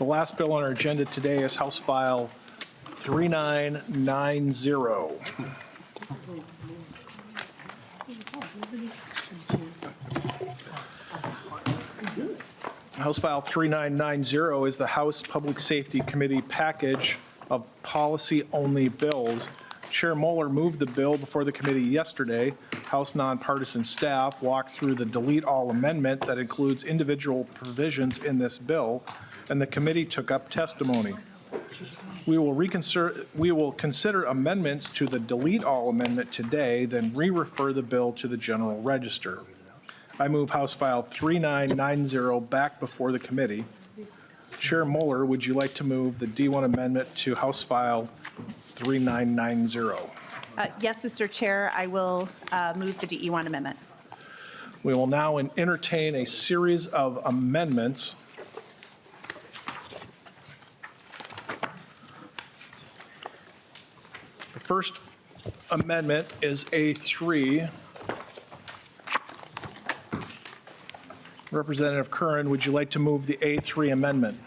The last bill on our agenda today is House File 3990. House File 3990 is the House Public Safety Committee package of policy-only bills. Chair Moeller moved the bill before the committee yesterday. House nonpartisan staff walked through the delete all amendment that includes individual provisions in this bill, and the committee took up testimony. We will consider amendments to the delete all amendment today, then re-refer the bill to the general register. I move House File 3990 back before the committee. Chair Moeller, would you like to move the D1 amendment to House File 3990? Yes, Mr. Chair, I will move the DE1 amendment. We will now entertain a series of amendments. The first amendment is A3. Representative Curran, would you like to move the A3 amendment?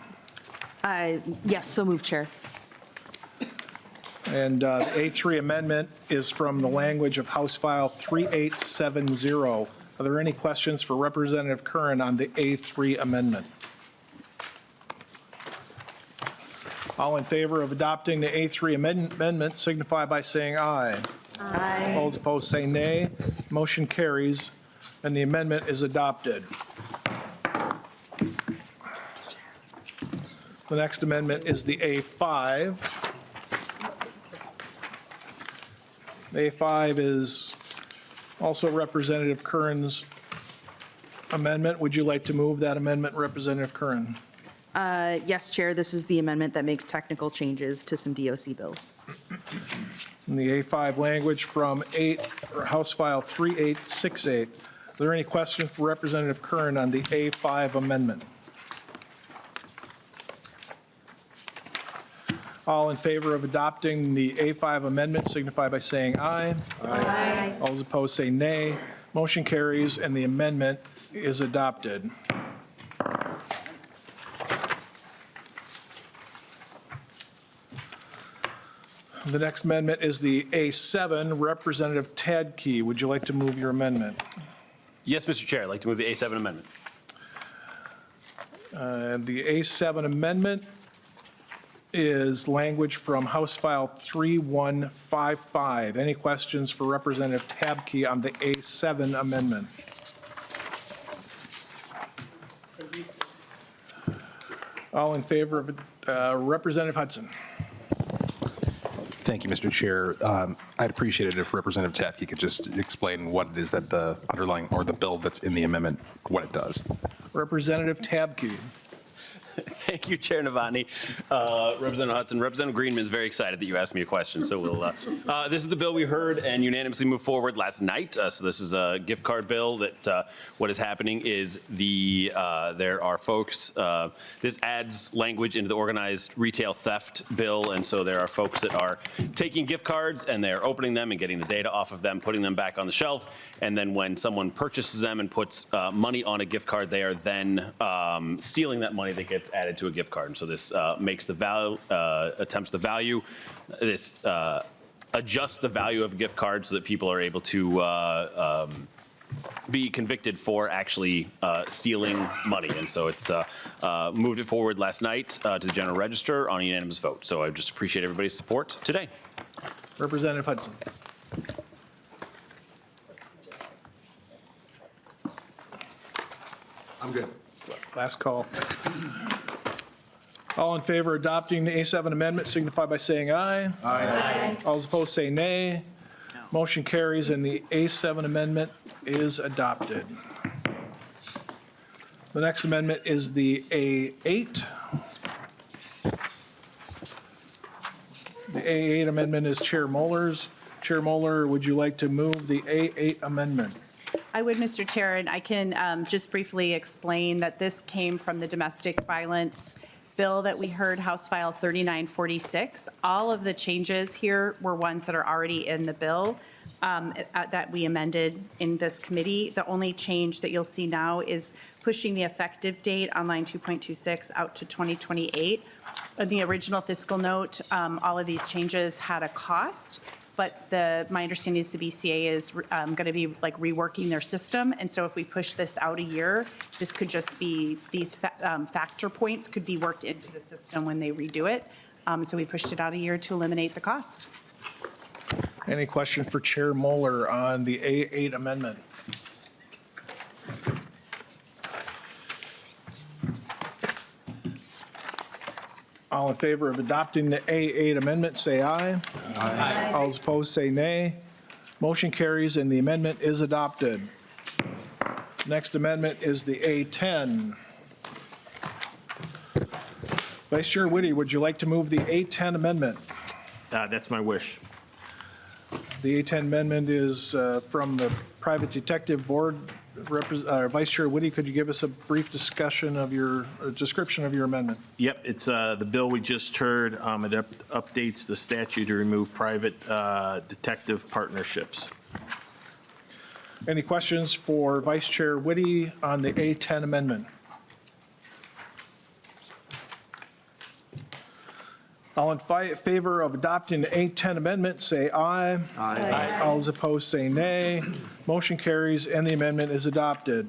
Yes, so moved, Chair. And the A3 amendment is from the language of House File 3870. Are there any questions for Representative Curran on the A3 amendment? All in favor of adopting the A3 amendment signify by saying aye. Aye. All those opposed say nay. Motion carries, and the amendment is adopted. The next amendment is the A5. The A5 is also Representative Curran's amendment. Would you like to move that amendment, Representative Curran? Yes, Chair, this is the amendment that makes technical changes to some DOC bills. In the A5 language from House File 3868. Are there any questions for Representative Curran on the A5 amendment? All in favor of adopting the A5 amendment signify by saying aye. Aye. All those opposed say nay. Motion carries, and the amendment is adopted. The next amendment is the A7. Representative Tadkey, would you like to move your amendment? Yes, Mr. Chair, I'd like to move the A7 amendment. The A7 amendment is language from House File 3155. Any questions for Representative Tabke on the A7 amendment? All in favor of Representative Hudson? Thank you, Mr. Chair. I'd appreciate it if Representative Tapke could just explain what it is that the underlying, or the bill that's in the amendment, what it does. Representative Tabke. Thank you, Chair Novotny. Representative Hudson. Representative Greenman is very excited that you asked me a question. So we'll. This is the bill we heard and unanimously moved forward last night. So this is a gift card bill. That what is happening is there are folks. This adds language into the organized retail theft bill, and so there are folks that are taking gift cards and they're opening them and getting the data off of them, putting them back on the shelf, and then when someone purchases them and puts money on a gift card, they are then stealing that money that gets added to a gift card. And so this makes the value, attempts the value, this adjusts the value of a gift card so that people are able to be convicted for actually stealing money. And so it's moved it forward last night to the general register on a unanimous vote. So I just appreciate everybody's support today. Representative Hudson. I'm good. Last call. All in favor of adopting the A7 amendment signify by saying aye. Aye. All those opposed say nay. Motion carries, and the A7 amendment is adopted. The next amendment is the A8. The A8 amendment is Chair Moeller's. Chair Moeller, would you like to move the A8 amendment? I would, Mr. Chair, and I can just briefly explain that this came from the domestic violence bill that we heard, House File 3946. All of the changes here were ones that are already in the bill. that we amended in this committee. The only change that you'll see now is pushing the effective date on line 2.26 out to 2028. In the original fiscal note, all of these changes had a cost, but my understanding is the BCA is going to be like reworking their system. And so if we push this out a year, this could just be, these factor points could be worked into the system when they redo it. So we pushed it out a year to eliminate the cost. Any question for Chair Moeller on the A8 amendment? All in favor of adopting the A8 amendment, say aye. Aye. All those opposed, say nay. Motion carries and the amendment is adopted. Next amendment is the A10. Vice Chair Whitty, would you like to move the A10 amendment? That's my wish. The A10 amendment is from the Private Detective Board. Vice Chair Whitty, could you give us a brief description of your amendment? Yep, it's the bill we just heard. It updates the statute to remove private detective partnerships. Any questions for Vice Chair Whitty on the A10 amendment? All in favor of adopting the A10 amendment, say aye. Aye. All those opposed, say nay. Motion carries and the amendment is adopted.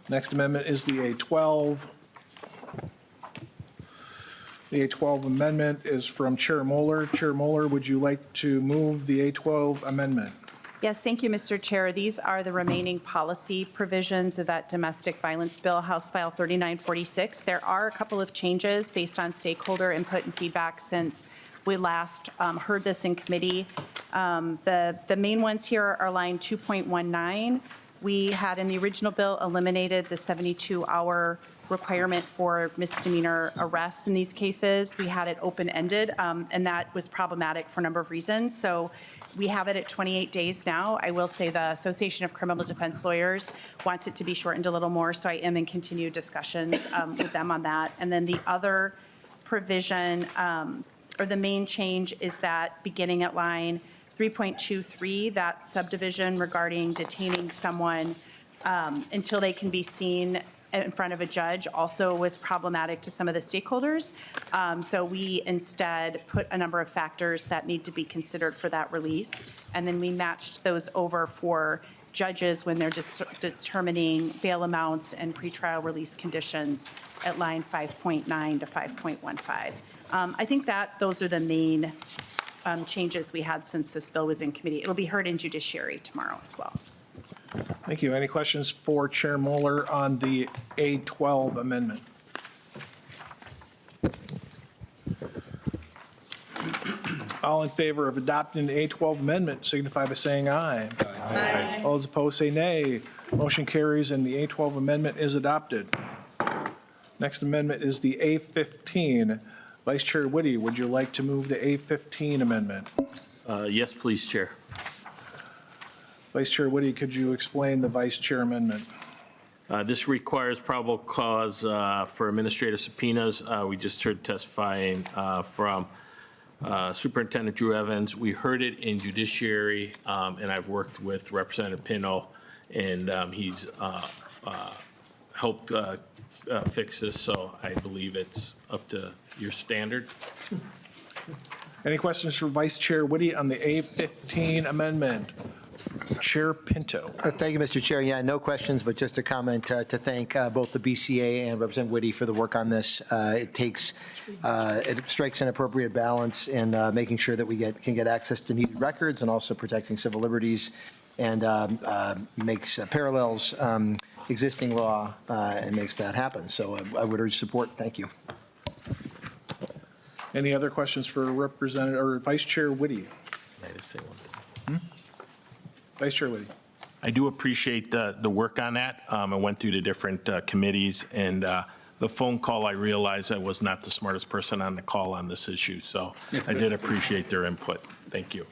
Next amendment is the A12. The A12 amendment is from Chair Moeller. Chair Moeller, would you like to move the A12 amendment? Yes, thank you, Mr. Chair. These are the remaining policy provisions of that domestic violence bill, House File 3946. There are a couple of changes based on stakeholder input and feedback since we last heard this in committee. The main ones here are line 2.19. We had in the original bill eliminated the 72-hour requirement for misdemeanor arrests in these cases. We had it open-ended, and that was problematic for a number of reasons. So we have it at 28 days now. I will say the Association of Criminal Defense Lawyers wants it to be shortened a little more, so I am in continued discussions with them on that. And then the other provision, or the main change, is that beginning at line 3.23, that subdivision regarding detaining someone until they can be seen in front of a judge also was problematic to some of the stakeholders. So we instead put a number of factors that need to be considered for that release. And then we matched those over for judges when they're determining bail amounts and pretrial release conditions at line 5.9 to 5.15. I think that those are the main changes we had since this bill was in committee. It'll be heard in judiciary tomorrow as well. Thank you. Any questions for Chair Moeller on the A12 amendment? All in favor of adopting the A12 amendment signify by saying aye. Aye. All those opposed say nay. Motion carries and the A12 amendment is adopted. Next amendment is the A15. Vice Chair Whitty, would you like to move the A15 amendment? Yes, please, Chair. Vice Chair Whitty, could you explain the Vice Chair amendment? This requires probable cause for administrative subpoenas. We just heard testifying from Superintendent Drew Evans. We heard it in judiciary, and I've worked with Representative Pino, and he's helped fix this, so I believe it's up to your standard. Any questions for Vice Chair Whitty on the A15 amendment? Chair Pinto. Thank you, Mr. Chair. Yeah, no questions, but just a comment to thank both the BCA and Representative Whitty for the work on this. It strikes an appropriate balance in making sure that we can get access to needed records and also protecting civil liberties, and makes parallels existing law and makes that happen. So I would urge support. Thank you. Any other questions for Representative or Vice Chair Whitty? May I just say one thing? Vice Chair Whitty. I do appreciate the work on that. I went through the different committees, and the phone call, I realized I was not the smartest person on the call on this issue, so I did appreciate their input. Thank you.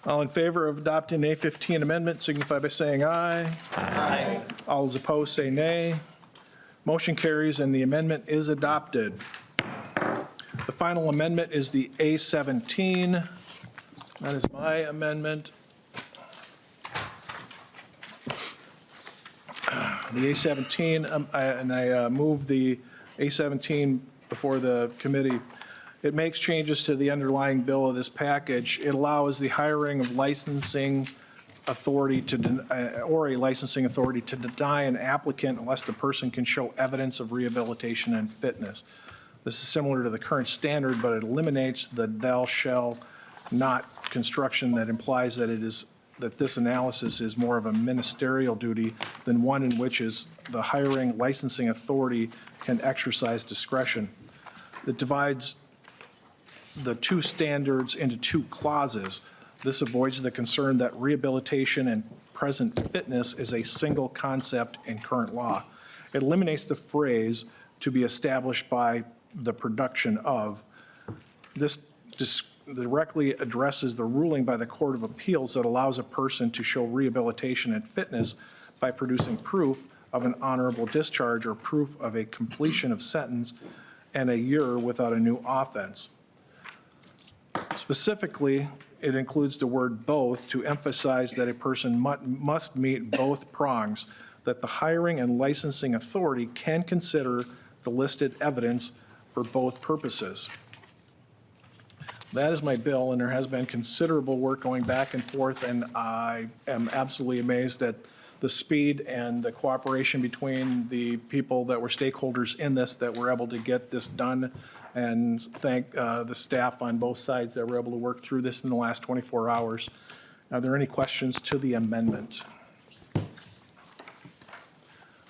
All in favor of adopting the A15 amendment signify by saying aye. Aye. All those opposed say nay. Motion carries and the amendment is adopted. The final amendment is the A17. That is my amendment. The A17, I move the A17 before the committee. It makes changes to the underlying bill of this package. It allows the hiring of licensing authority or a licensing authority to deny an applicant unless the person can show evidence of rehabilitation and fitness. This is similar to the current standard, but it eliminates the thou shall not construction that implies that this analysis is more of a ministerial duty than one in which the hiring licensing authority can exercise discretion. It divides the two standards into two clauses. This avoids the concern that rehabilitation and present fitness is a single concept in current law. It eliminates the phrase "to be established by the production of." This directly addresses the ruling by the Court of Appeals that allows a person to show rehabilitation and fitness by producing proof of an honorable discharge or proof of a completion of sentence and a year without a new offense. Specifically, it includes the word both to emphasize that a person must meet both prongs, that the hiring and licensing authority can consider the listed evidence for both purposes. That is my bill, and there has been considerable work going back and forth, and I am absolutely amazed at the speed and the cooperation between the people that were stakeholders in this, that were able to get this done, and thank the staff on both sides that were able to work through this in the last 24 hours. Are there any questions to the amendment?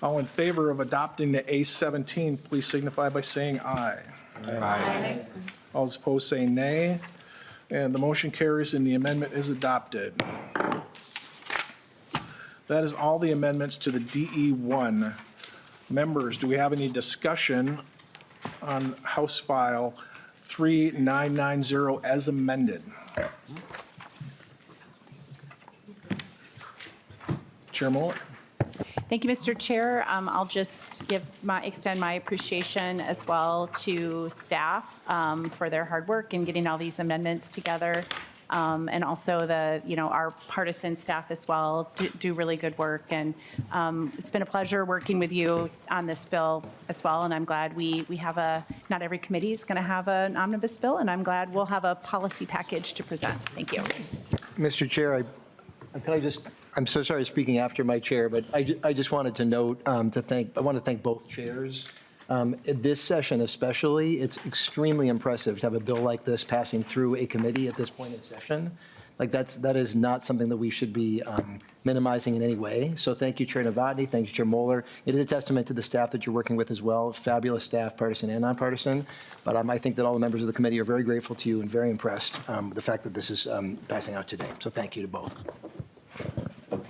All in favor of adopting the A17, please signify by saying aye. Aye. All those opposed say nay, and the motion carries and the amendment is adopted. That is all the amendments to the DE1. Members, do we have any discussion on House File 3990 as amended? Chair Muller? Thank you, Mr. Chair. I'll just extend my appreciation as well to staff for their hard work in getting all these amendments together. And also our partisan staff as well do really good work. And it's been a pleasure working with you on this bill as well. And I'm glad we have not every committee is going to have an omnibus bill, and I'm glad we'll have a policy package to present. Thank you. Mr. Chair, I'm so sorry speaking after my chair, but I just wanted to note, I want to thank both chairs. This session especially, it's extremely impressive to have a bill like this passing through a committee at this point in session. Like that is not something that we should be minimizing in any way. So thank you, Chair Novotny. Thank you, Chair Moeller. It is a testament to the staff that you're working with as well. Fabulous staff, partisan and nonpartisan. But I think that all the members of the committee are very grateful to you and very impressed with the fact that this is passing out today. So thank you to both.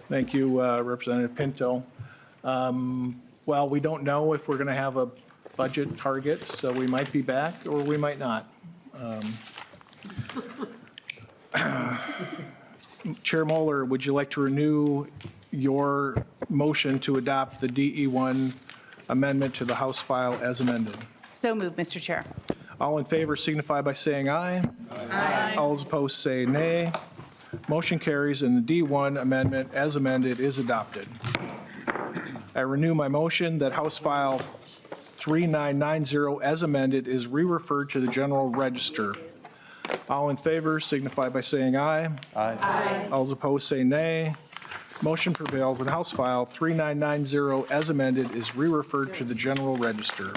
Thank you, Representative Pinto. Well, we don't know if we're going to have a budget target, so we might be back or we might not. Chair Moeller, would you like to renew your motion to adopt the DE1 amendment to the House file as amended? So moved, Mr. Chair. All in favor signify by saying aye. Aye. All those opposed say nay. Motion carries and the D1 amendment as amended is adopted. I renew my motion that House File 3990 as amended is re-referred to the General Register. All in favor signify by saying aye. Aye. All those opposed say nay. Motion prevails and House File 3990 as amended is re-referred to the General Register.